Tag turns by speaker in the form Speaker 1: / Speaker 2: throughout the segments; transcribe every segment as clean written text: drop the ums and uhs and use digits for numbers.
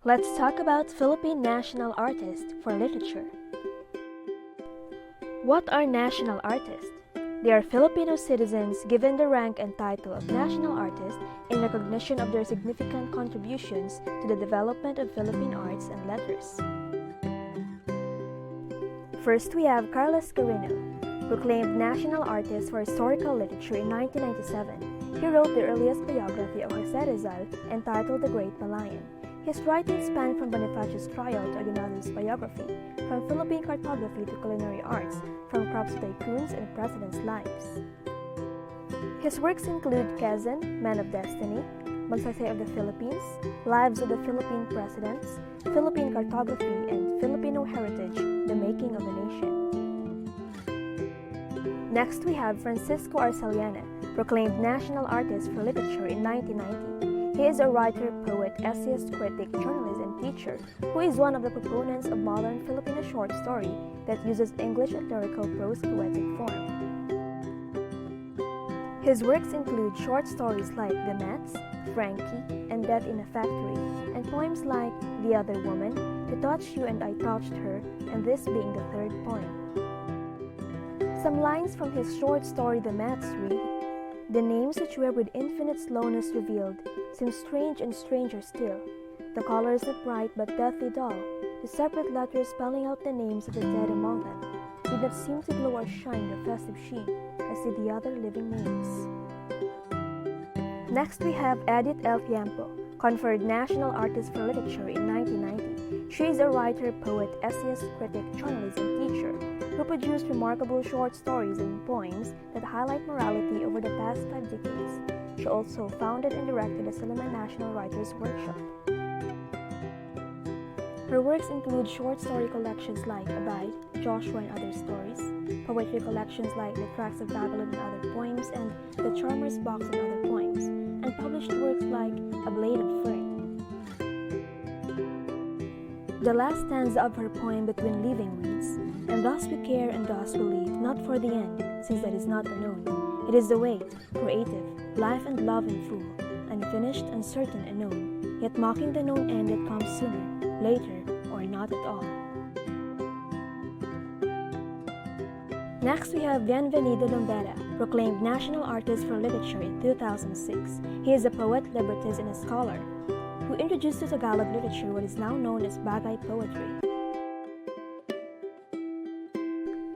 Speaker 1: Let's talk about Philippine national artists for literature. What are national artists? They are Filipino citizens given the rank and title of national artist in recognition of their significant contributions to the development of Philippine arts and letters. First, we have Carlos Carino, proclaimed national artist for historical literature in 1997. He wrote the earliest biography of Jose Rizal entitled The Great Malayan. His writings span from Bonifacio's trial to Aguinaldo's biography, from Philippine cartography to culinary arts, from crops to tycoons and presidents' lives. His works include Quezon, Man of Destiny, Magsaysay of the Philippines, Lives of the Philippine Presidents, Philippine Cartography, and Filipino Heritage, The Making of a Nation. Next, we have Francisco Arceliana, proclaimed national artist for literature in 1990. He is a writer, poet, essayist, critic, journalist, and teacher who is one of the proponents of modern Filipino short story that uses English and lyrical prose poetic form. His works include short stories like The Mets, Frankie, and Death in a Factory, and poems like The Other Woman, To Touch You and I Touched Her, and this being the third poem. Some lines from his short story The Mets read, "The names which were with infinite slowness revealed seem strange and stranger still. The colors not bright but deathly dull, the separate letters spelling out the names of the dead among them, did not seem to glow or shine their festive sheen, as did the other living names." Next, we have Edith L. Tiempo, conferred National Artist for Literature in 1990. She is a writer, poet, essayist, critic, journalist, and teacher who produced remarkable short stories and poems that highlight morality over the past 5 decades. She also founded and directed the Silliman National Writers Workshop. Her works include short story collections like Abide, Joshua and Other Stories, poetry collections like The Tracks of Babylon and Other Poems, and The Charmer's Box and Other Poems, and published works like A Blade of Fern. The last stanza of her poem Between Leaving reads, "And thus we care and thus we leave, not for the end, since that is not unknown. It is the wait, creative, life and love in full, unfinished, uncertain, unknown, yet mocking the known end that comes sooner, later, or not at all." Next, we have Bienvenido Lombera, proclaimed National Artist for Literature in 2006. He is a poet, librettist, and a scholar who introduced to Tagalog literature what is now known as bagay poetry.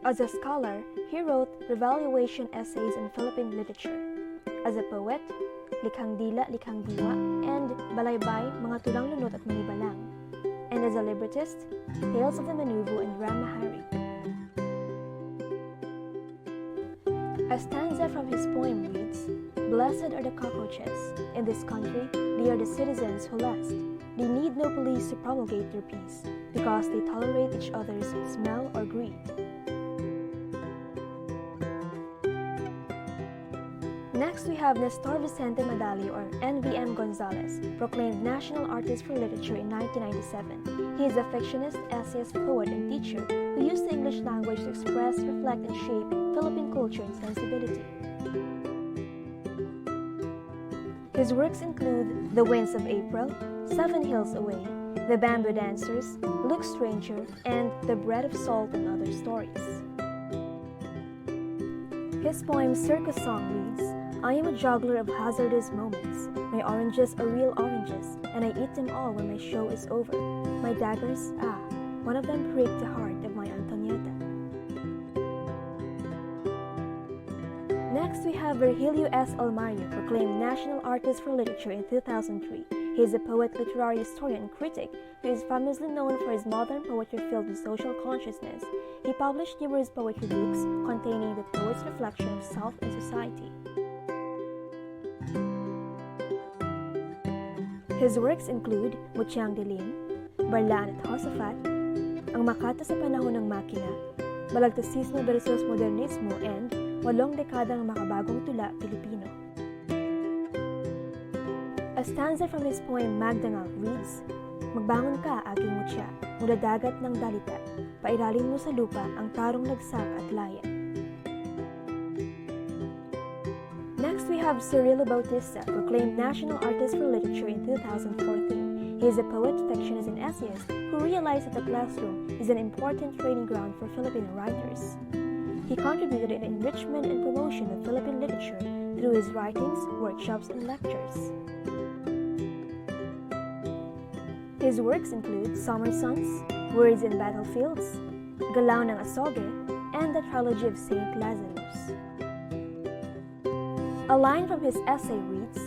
Speaker 1: As a scholar, he wrote revaluation essays in Philippine literature. As a poet, Likhang Dila, Likhang Diwa, and Balaybay, Mga Tulang Lunot at Manibalang. And as a librettist, Tales of the Manuvo and Ramahari. A stanza from his poem reads, "Blessed are the cockroaches. In this country, they are the citizens who last. They need no police to promulgate their peace, because they tolerate each other's smell or greed." Next, we have Nestor Vicente Madali, or NVM Gonzalez, proclaimed National Artist for Literature in 1997. He is a fictionist, essayist, poet, and teacher who used the English language to express, reflect, and shape Philippine culture and sensibility. His works include The Winds of April, 7 Hills Away, The Bamboo Dancers, Look Stranger, and The Bread of Salt and Other Stories. His poem Circus Song reads, "I am a juggler of hazardous moments. My oranges are real oranges, and I eat them all when my show is over. My daggers, one of them pricked the heart of my Antonieta." Next, we have Virgilio S. Almario, proclaimed National Artist for Literature in 2003. He is a poet, literary historian, and critic who is famously known for his modern poetry filled with social consciousness. He published numerous poetry books containing the poet's reflection of self and society. His works include Mutyang Dilim, Barlaan at Hosafat, Ang Makata sa Panahon ng Makina, Balagtasismo versus Modernismo, and 8 Dekadang Makabagong Tula, Pilipino. A stanza from his poem Magdangal reads, "Magbangon ka, aking mutya, mula dagat ng dalita, pairalin mo sa lupa ang tarong lagsak at laya." Next, we have Cirilo Bautista, proclaimed National Artist for Literature in 2014. He is a poet, fictionist, and essayist who realized that the classroom is an important training ground for Filipino writers. He contributed in the enrichment and promotion of Philippine literature through his writings, workshops, and lectures. His works include Summer Suns, Words in Battlefields, Galaw ng Asoge, and the Trilogy of Saint Lazarus. A line from his essay reads,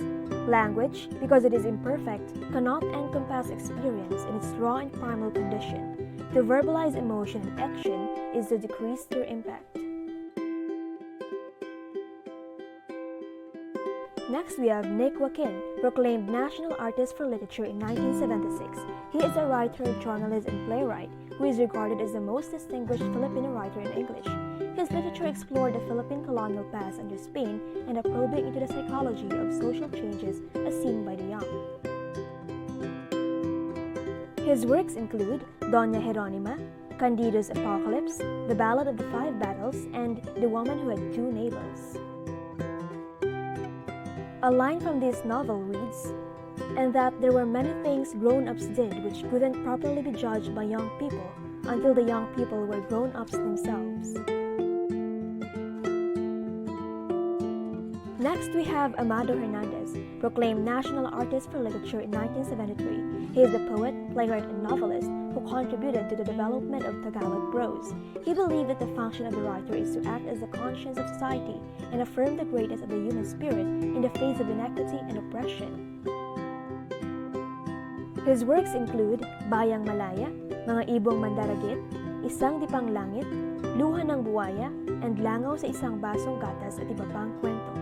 Speaker 1: "Language, because it is imperfect, cannot encompass experience in its raw and primal condition. To verbalize emotion and action is to decrease their impact." Next, we have Nick Joaquin, proclaimed National Artist for Literature in 1976. He is a writer, journalist, and playwright who is regarded as the most distinguished Filipino writer in English. His literature explored the Philippine colonial past under Spain and a probing into the psychology of social changes as seen by the young. His works include Doña Jeronima, Candido's Apocalypse, The Ballad of the Five Battles, and The Woman Who Had Two Neighbors. A line from this novel reads, "And that there were many things grown-ups did which couldn't properly be judged by young people until the young people were grown-ups themselves." Next, we have Amado Hernandez, proclaimed National Artist for Literature in 1973. He is a poet, playwright, and novelist who contributed to the development of Tagalog prose. He believed that the function of the writer is to act as the conscience of society and affirm the greatness of the human spirit in the face of inequity and oppression. His works include Bayang Malaya, Mga Ibong Mandaragit, Isang Dipang Langit, Luha ng Buwaya, and Langaw sa Isang Basong Gatas at iba pang kwento.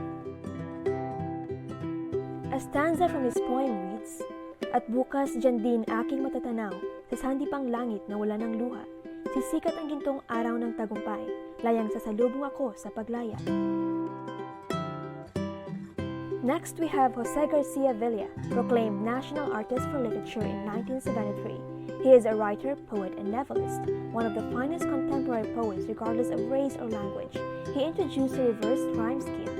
Speaker 1: A stanza from his poem reads, "At bukas dyan din aking matatanaw, sa sandipang langit na wala ng luha. Sisikat ang gintong araw ng tagumpay, layang sasalubong ako sa paglaya." Next, we have Jose Garcia Villa, proclaimed National Artist for Literature in 1973. He is a writer, poet, and novelist, one of the finest contemporary poets regardless of race or language. He introduced a reverse rhyme scheme.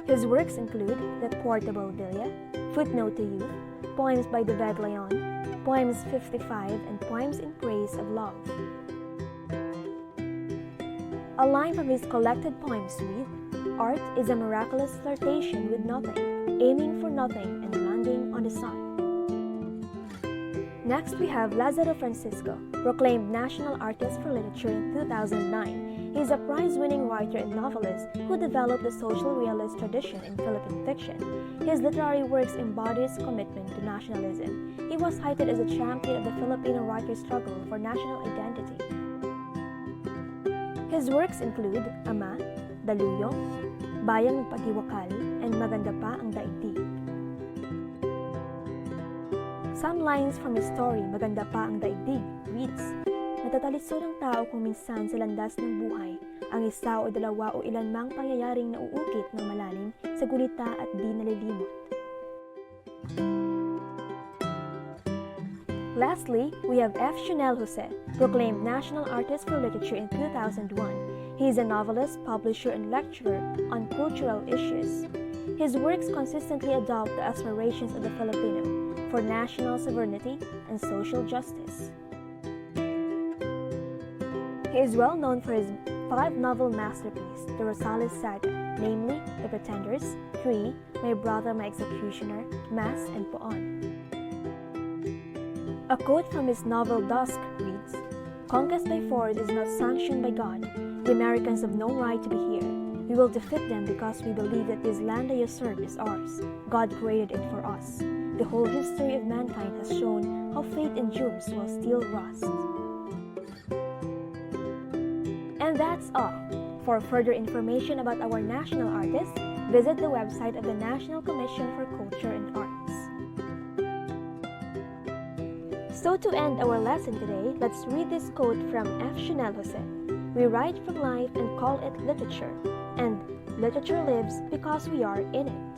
Speaker 1: His works include The Portable Villa, Footnote to Youth, Poems by David Leon, Poems 55, and Poems in Praise of Love. A line from his collected poems read, "Art is a miraculous flirtation with nothing, aiming for nothing and landing on the sun." Next, we have Lazaro Francisco, proclaimed National Artist for Literature in 2009. He is a prize-winning writer and novelist who developed the social realist tradition in Philippine fiction. His literary works embody his commitment to nationalism. He was cited as a champion of the Filipino writer's struggle for national identity. His works include Ama, Daluyong, Bayang Patiwakal, and Maganda Pa ang Daigdig. Some lines from his story, Maganda Pa ang Daigdig, reads, "Natataliso ng tao kung minsan sa landas ng buhay, ang isa o dalawa o ilan mang pangyayaring nauukit ng malalim sa gulita at di nalilimot." Lastly, we have F. Chanel Jose, proclaimed National Artist for Literature in 2001. He is a novelist, publisher, and lecturer on cultural issues. His works consistently adopt the aspirations of the Filipino for national sovereignty and social justice. He is well known for his 5-novel masterpiece, the Rosales Saga, namely The Pretenders, 3, My Brother, My Executioner, Mass, and Poon. A quote from his novel Dusk reads, "Conquest by force is not sanctioned by God. The Americans have no right to be here. We will defeat them because we believe that this land they usurp is ours. God created it for us. The whole history of mankind has shown how faith endures while steel rusts." And that's all. For further information about our national artists, visit the website of the National Commission for Culture and Arts. So to end our lesson today, let's read this quote from F. Chanel Jose. "We write from life and call it literature, and literature lives because we are in it."